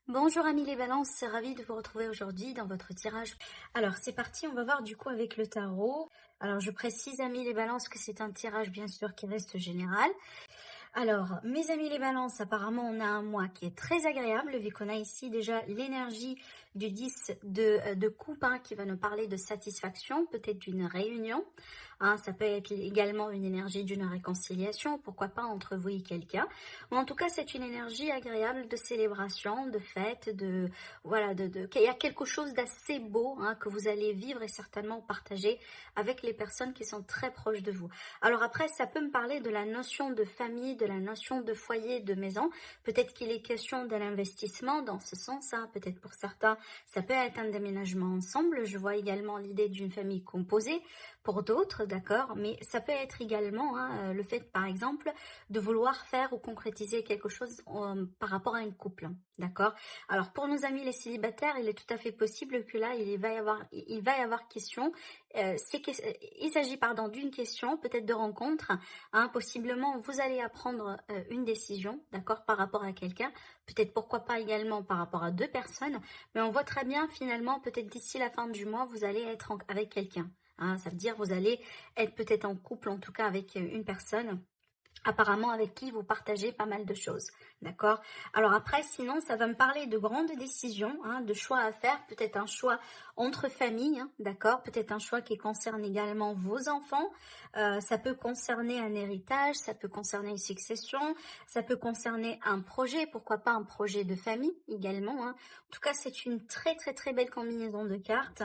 Bonjour amis les balances, c'est ravi de vous retrouver aujourd'hui dans votre tirage. Alors c'est parti, on va voir du coup avec le tarot. Alors je précise amis les balances que c'est un tirage bien sûr qui reste général. Alors, mes amis les balances, apparemment, on a un mois qui est très agréable, vu qu'on a ici déjà l'énergie du 10 de coupe, hein, qui va nous parler de satisfaction, peut-être d'une réunion. Hein, ça peut être également une énergie d'une réconciliation, pourquoi pas entre vous et quelqu'un. Ou en tout cas, c'est une énergie agréable de célébration, de fête, il y a quelque chose d'assez beau, hein, que vous allez vivre et certainement partager avec les personnes qui sont très proches de vous. Alors après, ça peut me parler de la notion de famille, de la notion de foyer, de maison. Peut-être qu'il est question d'un investissement dans ce sens, hein. Peut-être pour certains, ça peut être un déménagement ensemble. Je vois également l'idée d'une famille composée pour d'autres, d'accord. Mais ça peut être également le fait, par exemple, de vouloir faire ou concrétiser quelque chose par rapport à une couple, d'accord. Alors pour nos amis les célibataires, il est tout à fait possible que là, il va y avoir question. Il s'agit d'une question, peut-être de rencontre, hein, possiblement vous allez apprendre une décision, d'accord, par rapport à quelqu'un, peut-être pourquoi pas également par rapport à deux personnes, mais on voit très bien finalement, peut-être d'ici la fin du mois, vous allez être avec quelqu'un, hein, ça veut dire vous allez être peut-être en couple, en tout cas avec une personne, apparemment avec qui vous partagez pas mal de choses, d'accord. Alors après, sinon, ça va me parler de grandes décisions, hein, de choix à faire, peut-être un choix entre familles, hein, d'accord, peut-être un choix qui concerne également vos enfants, ça peut concerner un héritage, ça peut concerner une succession, ça peut concerner un projet, pourquoi pas un projet de famille également, hein. En tout cas, c'est une très très très belle combinaison de cartes.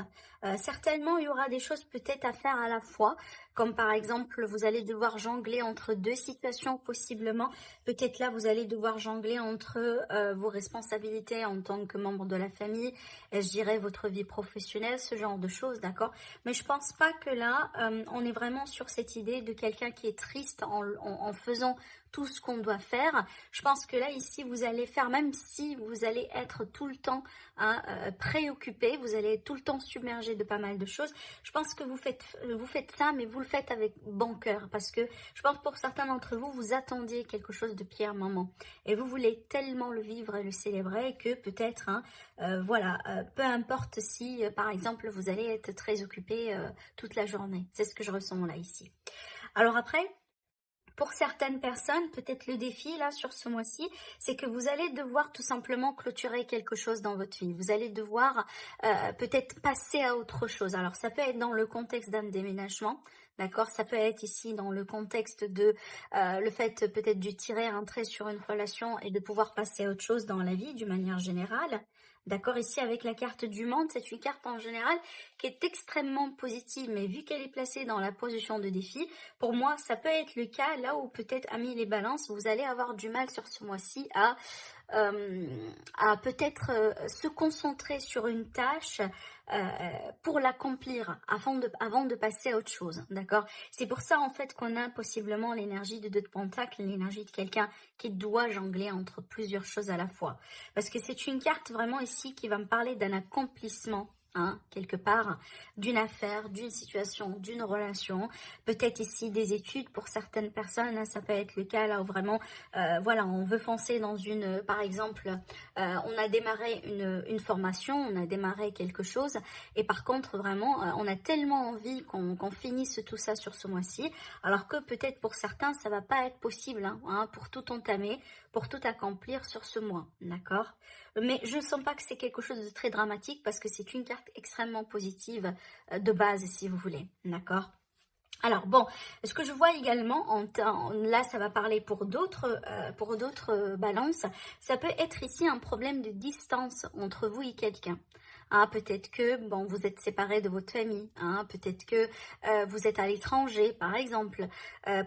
Certainement, il y aura des choses peut-être à faire à la fois, comme par exemple, vous allez devoir jongler entre deux situations possiblement. Peut-être là, vous allez devoir jongler entre vos responsabilités en tant que membre de la famille, et je dirais votre vie professionnelle, ce genre de choses, d'accord. Mais je pense pas que là, on est vraiment sur cette idée de quelqu'un qui est triste en faisant tout ce qu'on doit faire. Je pense que là, ici, vous allez faire, même si vous allez être tout le temps préoccupé, vous allez être tout le temps submergé de pas mal de choses. Je pense que vous faites ça, mais vous le faites avec bon cœur, parce que je pense pour certains d'entre vous, vous attendiez quelque chose depuis un moment, et vous voulez tellement le vivre et le célébrer que peut-être, peu importe si, par exemple, vous allez être très occupé toute la journée. C'est ce que je ressens là, ici. Alors après, pour certaines personnes, peut-être le défi là sur ce mois-ci, c'est que vous allez devoir tout simplement clôturer quelque chose dans votre vie. Vous allez devoir peut-être passer à autre chose. Alors ça peut être dans le contexte d'un déménagement, d'accord. Ça peut être ici dans le contexte de le fait peut-être de tirer un trait sur une relation et de pouvoir passer à autre chose dans la vie d'une manière générale. D'accord, ici avec la carte du monde, c'est une carte en général qui est extrêmement positive, mais vu qu'elle est placée dans la position de défi, pour moi, ça peut être le cas là où peut-être, amis les balances, vous allez avoir du mal sur ce mois-ci à peut-être se concentrer sur une tâche pour l'accomplir avant de passer à autre chose, d'accord. C'est pour ça en fait qu'on a possiblement l'énergie de deux de pentacle, l'énergie de quelqu'un qui doit jongler entre plusieurs choses à la fois, parce que c'est une carte vraiment ici qui va me parler d'un accomplissement, hein, quelque part, d'une affaire, d'une situation, d'une relation, peut-être ici des études pour certaines personnes, hein, ça peut être le cas là où vraiment, on veut foncer dans par exemple, on a démarré une formation, on a démarré quelque chose, et par contre vraiment, on a tellement envie qu'on finisse tout ça sur ce mois-ci, alors que peut-être pour certains, ça va pas être possible, pour tout entamer, pour tout accomplir sur ce mois, d'accord. Mais je ne sens pas que c'est quelque chose de très dramatique parce que c'est une carte extrêmement positive de base, si vous voulez, d'accord. Alors bon, ce que je vois également, là ça va parler pour d'autres balances, ça peut être ici un problème de distance entre vous et quelqu'un. Hein, peut-être que bon, vous êtes séparés de votre famille, hein, peut-être que vous êtes à l'étranger, par exemple.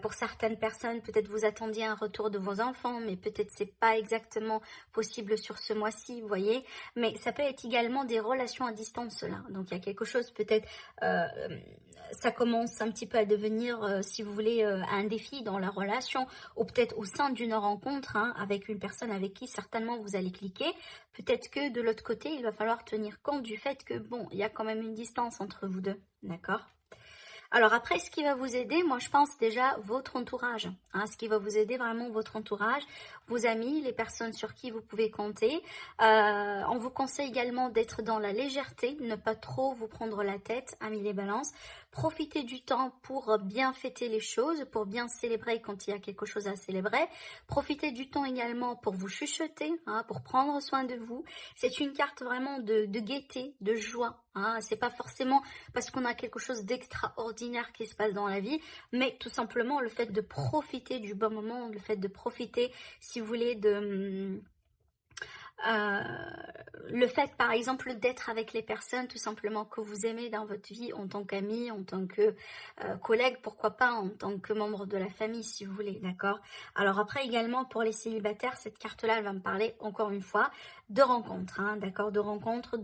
Pour certaines personnes, peut-être vous attendiez un retour de vos enfants, mais peut-être c'est pas exactement possible sur ce mois-ci, vous voyez. Mais ça peut être également des relations à distance là. Donc il y a quelque chose peut-être, ça commence un petit peu à devenir, si vous voulez, un défi dans la relation, ou peut-être au sein d'une rencontre, hein, avec une personne avec qui certainement vous allez cliquer. Peut-être que de l'autre côté, il va falloir tenir compte du fait que, bon, il y a quand même une distance entre vous deux, d'accord? Alors après, ce qui va vous aider, moi je pense déjà votre entourage. Hein, ce qui va vous aider vraiment, votre entourage, vos amis, les personnes sur qui vous pouvez compter. On vous conseille également d'être dans la légèreté, ne pas trop vous prendre la tête, amis les balances. Profitez du temps pour bien fêter les choses, pour bien célébrer quand il y a quelque chose à célébrer. Profitez du temps également pour vous chuchoter, hein, pour prendre soin de vous. C'est une carte vraiment de gaieté, de joie. Hein. C'est pas forcément parce qu'on a quelque chose d'extraordinaire qui se passe dans la vie, mais tout simplement le fait de profiter du bon moment, le fait de profiter, si vous voulez, euh, le fait par exemple d'être avec les personnes tout simplement que vous aimez dans votre vie en tant qu'ami, en tant que collègue, pourquoi pas en tant que membre de la famille si vous voulez, d'accord. Alors après également pour les célibataires, cette carte là elle va me parler encore une fois de rencontres, hein, d'accord, de rencontres,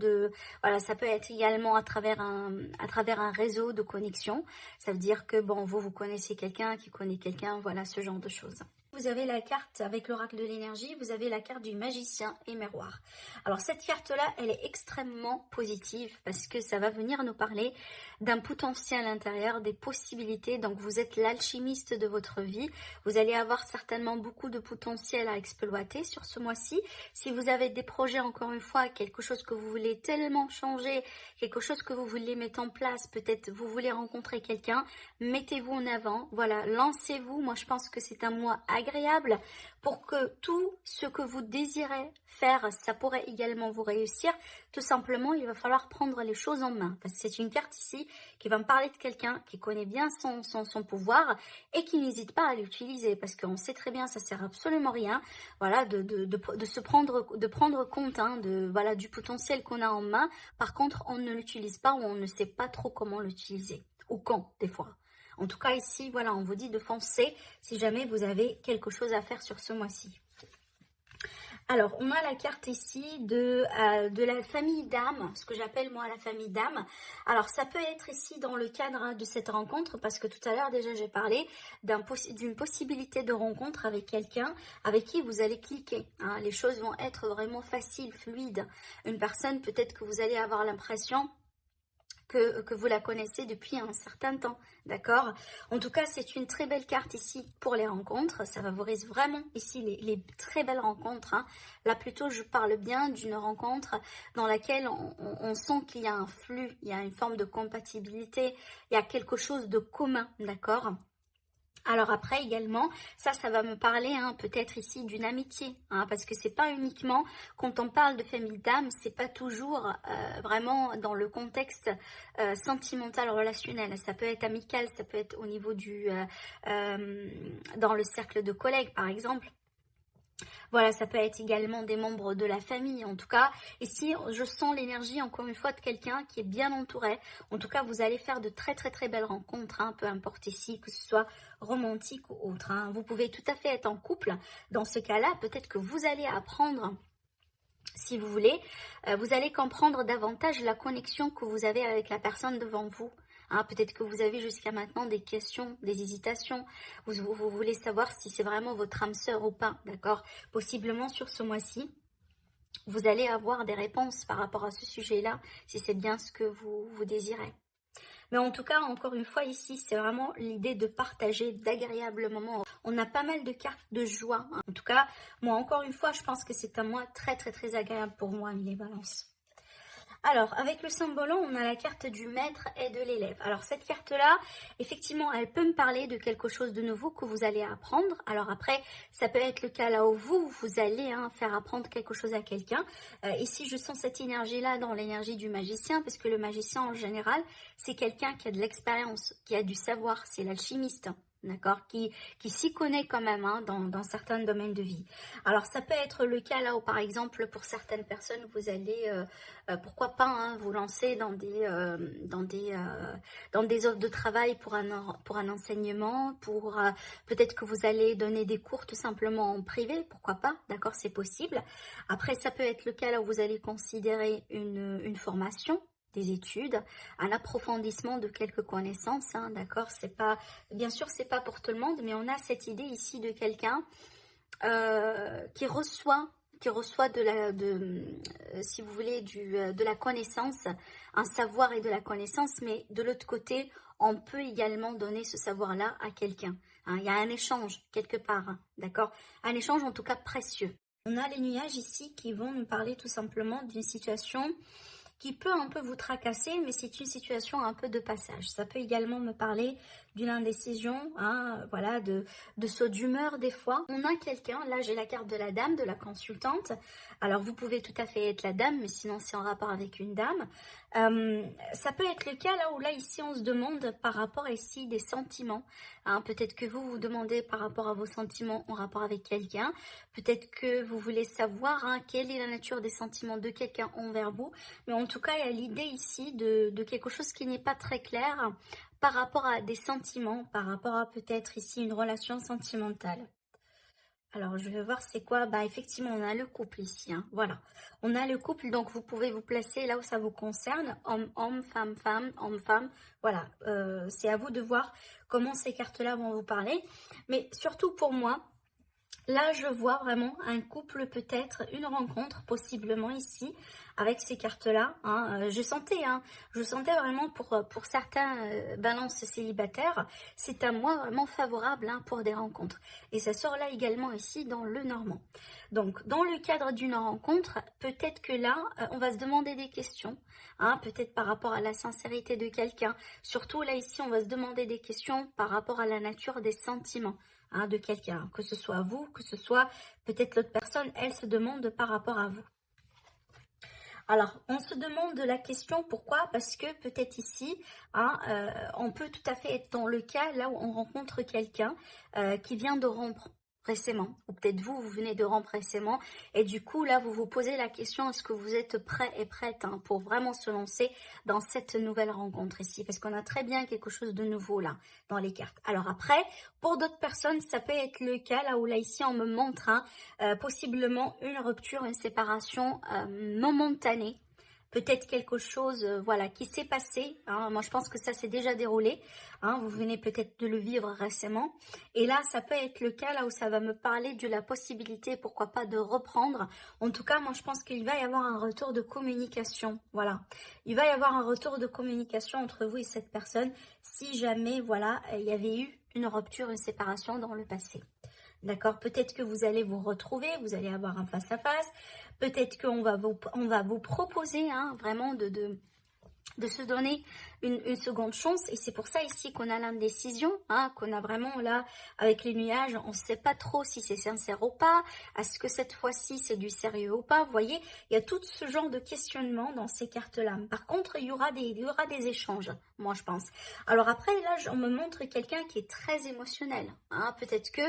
voilà, ça peut être également à travers un réseau de connexion. Ça veut dire que bon, vous connaissez quelqu'un qui connaît quelqu'un, voilà, ce genre de choses. Vous avez la carte avec l'oracle de l'énergie, vous avez la carte du magicien et miroir. Alors cette carte-là, elle est extrêmement positive parce que ça va venir nous parler d'un potentiel intérieur, des possibilités. Donc vous êtes l'alchimiste de votre vie. Vous allez avoir certainement beaucoup de potentiel à exploiter sur ce mois-ci. Si vous avez des projets, encore une fois, quelque chose que vous voulez tellement changer, quelque chose que vous voulez mettre en place, peut-être vous voulez rencontrer quelqu'un, mettez-vous en avant. Voilà, lancez-vous. Moi, je pense que c'est un mois agréable pour que tout ce que vous désirez faire, ça pourrait également vous réussir. Tout simplement, il va falloir prendre les choses en main parce que c'est une carte ici qui va me parler de quelqu'un qui connaît bien son pouvoir et qui n'hésite pas à l'utiliser parce qu'on sait très bien, ça sert absolument rien, voilà, de prendre compte, hein, voilà, du potentiel qu'on a en main. Par contre, on ne l'utilise pas ou on ne sait pas trop comment l'utiliser ou quand, des fois. En tout cas, ici, voilà, on vous dit de foncer si jamais vous avez quelque chose à faire sur ce mois-ci. Alors, on a la carte ici de la famille d'âme, ce que j'appelle moi la famille d'âme. Alors, ça peut être ici dans le cadre de cette rencontre, parce que tout à l'heure déjà j'ai parlé d'une possibilité de rencontre avec quelqu'un avec qui vous allez cliquer. Hein. Les choses vont être vraiment faciles, fluides. Une personne, peut-être que vous allez avoir l'impression que vous la connaissez depuis un certain temps, d'accord. En tout cas, c'est une très belle carte ici pour les rencontres. Ça favorise vraiment ici les très belles rencontres. Hein. Là, plutôt, je parle bien d'une rencontre dans laquelle on sent qu'il y a un flux, il y a une forme de compatibilité, il y a quelque chose de commun, d'accord. Alors après également, ça va me parler hein, peut-être ici d'une amitié, hein, parce que c'est pas uniquement, quand on parle de famille d'âme, c'est pas toujours vraiment dans le contexte sentimental, relationnel. Ça peut être amical, ça peut être au niveau dans le cercle de collègues par exemple. Voilà, ça peut être également des membres de la famille, en tout cas. Ici, je sens l'énergie, encore une fois, de quelqu'un qui est bien entouré. En tout cas, vous allez faire de très, très, très belles rencontres, hein, peu importe ici, que ce soit romantique ou autre. Hein. Vous pouvez tout à fait être en couple. Dans ce cas-là, peut-être que vous allez apprendre... Si vous voulez, vous allez comprendre davantage la connexion que vous avez avec la personne devant vous. Hein, peut-être que vous avez jusqu'à maintenant des questions, des hésitations. Vous voulez savoir si c'est vraiment votre âme sœur ou pas, d'accord? Possiblement sur ce mois-ci, vous allez avoir des réponses par rapport à ce sujet-là, si c'est bien ce que vous désirez. Mais en tout cas, encore une fois, ici, c'est vraiment l'idée de partager d'agréables moments. On a pas mal de cartes de joie. Hein. En tout cas, moi, encore une fois, je pense que c'est un mois très, très, très agréable pour moi, les balances. Alors, avec le symbole, on a la carte du maître et de l'élève. Alors, cette carte-là, effectivement, elle peut me parler de quelque chose de nouveau que vous allez apprendre. Alors après, ça peut être le cas là où vous allez faire apprendre quelque chose à quelqu'un. Ici, je sens cette énergie-là dans l'énergie du magicien, parce que le magicien, en général, c'est quelqu'un qui a de l'expérience, qui a du savoir, c'est l'alchimiste. D'accord, qui s'y connaît quand même hein, dans certains domaines de vie. Alors ça peut être le cas là où par exemple pour certaines personnes vous allez pourquoi pas hein, vous lancer dans des offres de travail pour un enseignement, pour peut-être que vous allez donner des cours tout simplement en privé, pourquoi pas, d'accord, c'est possible. Après ça peut être le cas là où vous allez considérer une formation, des études, un approfondissement de quelques connaissances, hein, d'accord, c'est pas, bien sûr c'est pas pour tout le monde, mais on a cette idée ici de quelqu'un qui reçoit qui reçoit si vous voulez, de la connaissance, un savoir et de la connaissance, mais de l'autre côté, on peut également donner ce savoir-là à quelqu'un. Hein. Il y a un échange quelque part, hein, d'accord? Un échange en tout cas précieux. On a les nuages ici qui vont nous parler tout simplement d'une situation qui peut un peu vous tracasser, mais c'est une situation un peu de passage. Ça peut également me parler d'une indécision, hein, voilà, de saut d'humeur des fois. On a quelqu'un, là j'ai la carte de la dame, de la consultante. Alors vous pouvez tout à fait être la dame, mais sinon c'est en rapport avec une dame. Ça peut être le cas là où là ici on se demande par rapport ici des sentiments. Hein, peut-être que vous vous demandez par rapport à vos sentiments en rapport avec quelqu'un. Peut-être que vous voulez savoir hein, quelle est la nature des sentiments de quelqu'un envers vous. Mais en tout cas, il y a l'idée ici de quelque chose qui n'est pas très clair par rapport à des sentiments, par rapport à peut-être ici une relation sentimentale. Alors, je vais voir c'est quoi. Bah, effectivement, on a le couple ici. Hein. Voilà. On a le couple, donc vous pouvez vous placer là où ça vous concerne. Homme, femme, femme, homme, femme. Voilà. C'est à vous de voir comment ces cartes-là vont vous parler. Mais surtout pour moi, là, je vois vraiment un couple, peut-être une rencontre, possiblement ici, avec ces cartes-là. Hein. Je sentais vraiment pour certains balances célibataires, c'est à moi vraiment favorable hein, pour des rencontres. Et ça sort là également ici dans le Normand. Donc, dans le cadre d'une rencontre, peut-être que là, on va se demander des questions, hein, peut-être par rapport à la sincérité de quelqu'un. Surtout là, ici, on va se demander des questions par rapport à la nature des sentiments. Hein, de quelqu'un, que ce soit vous, que ce soit peut-être l'autre personne, elle se demande par rapport à vous. Alors, on se demande la question pourquoi? Parce que peut-être ici, hein, on peut tout à fait être dans le cas là où on rencontre quelqu'un qui vient de rompre récemment, ou peut-être vous venez de rompre récemment, et du coup là vous vous posez la question, est-ce que vous êtes prêt et prête hein, pour vraiment se lancer dans cette nouvelle rencontre ici, parce qu'on a très bien quelque chose de nouveau là dans les cartes. Alors après, pour d'autres personnes, ça peut être le cas là où là ici on me montre hein, possiblement une rupture, une séparation momentanée. Peut-être quelque chose voilà, qui s'est passé. Hein. Moi, je pense que ça s'est déjà déroulé. Hein. Vous venez peut-être de le vivre récemment. Et là, ça peut être le cas là où ça va me parler de la possibilité, pourquoi pas, de reprendre. En tout cas, moi, je pense qu'il va y avoir un retour de communication. Voilà. Il va y avoir un retour de communication entre vous et cette personne si jamais, voilà, il y avait eu une rupture, une séparation dans le passé. D'accord? Peut-être que vous allez vous retrouver, vous allez avoir un face-à-face. Peut-être qu'on va vous proposer hein, vraiment de se donner une seconde chance. Et c'est pour ça ici qu'on a l'indécision, hein, qu'on a vraiment là, avec les nuages, on ne sait pas trop si c'est sincère ou pas. Est-ce que cette fois-ci, c'est du sérieux ou pas? Vous voyez, il y a tout ce genre de questionnement dans ces cartes-là. Par contre, il y aura des échanges, moi je pense. Alors après, là, on me montre quelqu'un qui est très émotionnel. Hein. Peut-être que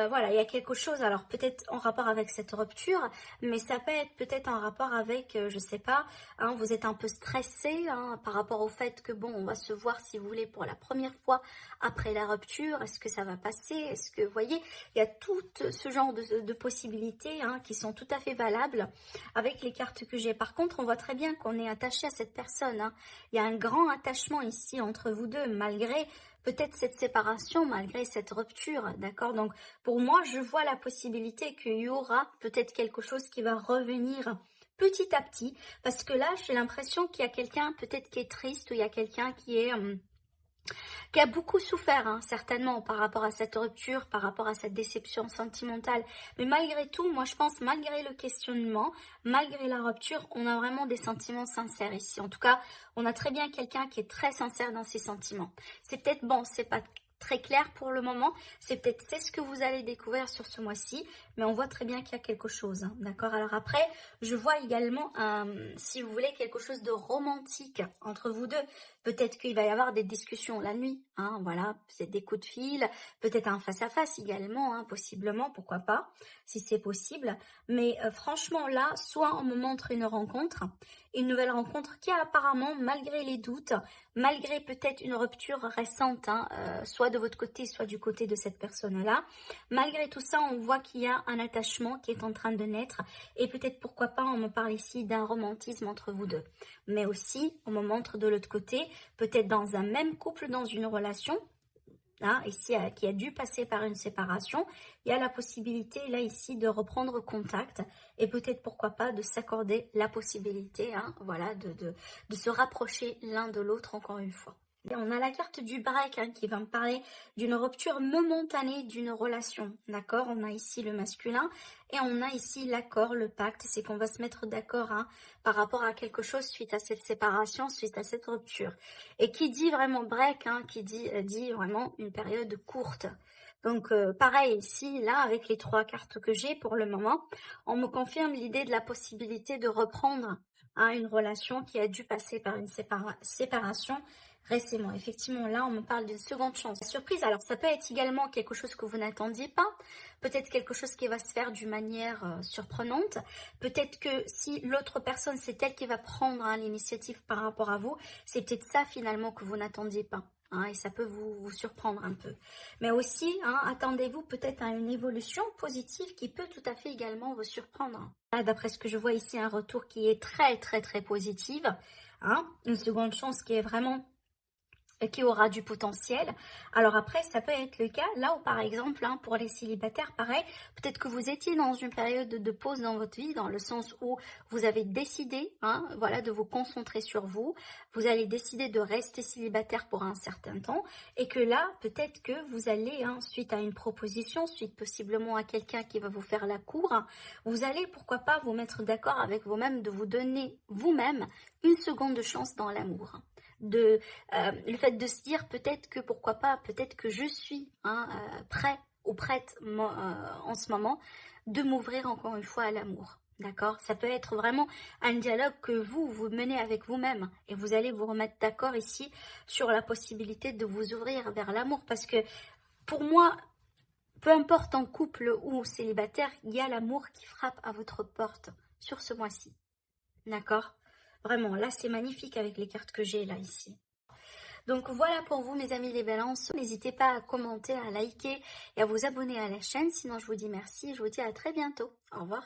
voilà, il y a quelque chose, alors peut-être en rapport avec cette rupture, mais ça peut être peut-être en rapport avec, je sais pas, hein, vous êtes un peu stressé hein, par rapport au fait que bon, on va se voir si vous voulez pour la première fois après la rupture, est-ce que ça va passer, est-ce que, vous voyez, il y a tout ce genre de possibilités hein, qui sont tout à fait valables avec les cartes que j'ai. Par contre, on voit très bien qu'on est attaché à cette personne, hein. Il y a un grand attachement ici entre vous deux, malgré peut-être cette séparation, malgré cette rupture, d'accord? Donc, pour moi, je vois la possibilité qu'il y aura peut-être quelque chose qui va revenir petit à petit, parce que là, j'ai l'impression qu'il y a quelqu'un peut-être qui est triste, ou il y a quelqu'un qui a beaucoup souffert, hein, certainement, par rapport à cette rupture, par rapport à cette déception sentimentale. Mais malgré tout, moi je pense, malgré le questionnement, malgré la rupture, on a vraiment des sentiments sincères ici. En tout cas, on a très bien quelqu'un qui est très sincère dans ses sentiments. C'est peut-être, bon, c'est pas très clair pour le moment, c'est ce que vous allez découvrir sur ce mois-ci, mais on voit très bien qu'il y a quelque chose, hein, d'accord? Alors après, je vois également, si vous voulez, quelque chose de romantique entre vous deux. Peut-être qu'il va y avoir des discussions la nuit, hein, voilà, c'est des coups de fil, peut-être un face-à-face également, hein, possiblement, pourquoi pas, si c'est possible. Mais franchement, là, soit on me montre une nouvelle rencontre qui a apparemment, malgré les doutes, malgré peut-être une rupture récente, hein, soit de votre côté, soit du côté de cette personne-là, malgré tout ça, on voit qu'il y a un attachement qui est en train de naître, et peut-être, pourquoi pas, on me parle ici d'un romantisme entre vous deux. Mais aussi, on me montre de l'autre côté, peut-être dans un même couple, dans une relation, hein, ici, qui a dû passer par une séparation, il y a la possibilité là ici de reprendre contact et peut-être pourquoi pas de s'accorder la possibilité, hein, voilà, de se rapprocher l'un de l'autre encore une fois. Et on a la carte du break, hein, qui va me parler d'une rupture momentanée d'une relation, d'accord? On a ici le masculin et on a ici l'accord, le pacte, c'est qu'on va se mettre d'accord, hein, par rapport à quelque chose suite à cette séparation, suite à cette rupture. Et qui dit vraiment break, hein, qui dit vraiment une période courte. Donc pareil ici, là, avec les 3 cartes que j'ai pour le moment, on me confirme l'idée de la possibilité de reprendre, hein, une relation qui a dû passer par une séparation récemment. Effectivement, là, on me parle d'une seconde chance. La surprise, alors ça peut être également quelque chose que vous n'attendiez pas, peut-être quelque chose qui va se faire d'une manière surprenante, peut-être que si l'autre personne, c'est elle qui va prendre, hein, l'initiative par rapport à vous, c'est peut-être ça finalement que vous n'attendiez pas. Hein, et ça peut vous surprendre un peu. Mais aussi, hein, attendez-vous peut-être à une évolution positive qui peut tout à fait également vous surprendre. Là, d'après ce que je vois ici, un retour qui est très très très positif. Hein, une seconde chance qui est vraiment qui aura du potentiel. Alors après, ça peut être le cas là où par exemple, hein, pour les célibataires, pareil, peut-être que vous étiez dans une période de pause dans votre vie, dans le sens où vous avez décidé, hein, voilà, de vous concentrer sur vous, vous allez décider de rester célibataire pour un certain temps, et que là, peut-être que vous allez, hein, suite à une proposition, suite possiblement à quelqu'un qui va vous faire la cour, vous allez, pourquoi pas, vous mettre d'accord avec vous-même, de vous donner vous-même une seconde chance dans l'amour. Le fait de se dire peut-être que, pourquoi pas, peut-être que je suis, hein, prêt ou prête en ce moment de m'ouvrir encore une fois à l'amour. D'accord? Ça peut être vraiment un dialogue que vous menez avec vous-même et vous allez vous remettre d'accord ici sur la possibilité de vous ouvrir vers l'amour, parce que pour moi, peu importe en couple ou célibataire, il y a l'amour qui frappe à votre porte sur ce mois-ci. D'accord? Vraiment, là, c'est magnifique avec les cartes que j'ai là, ici. Donc voilà pour vous, mes amis les balances. N'hésitez pas à commenter, à liker et à vous abonner à la chaîne. Sinon, je vous dis merci et je vous dis à très bientôt. Au revoir.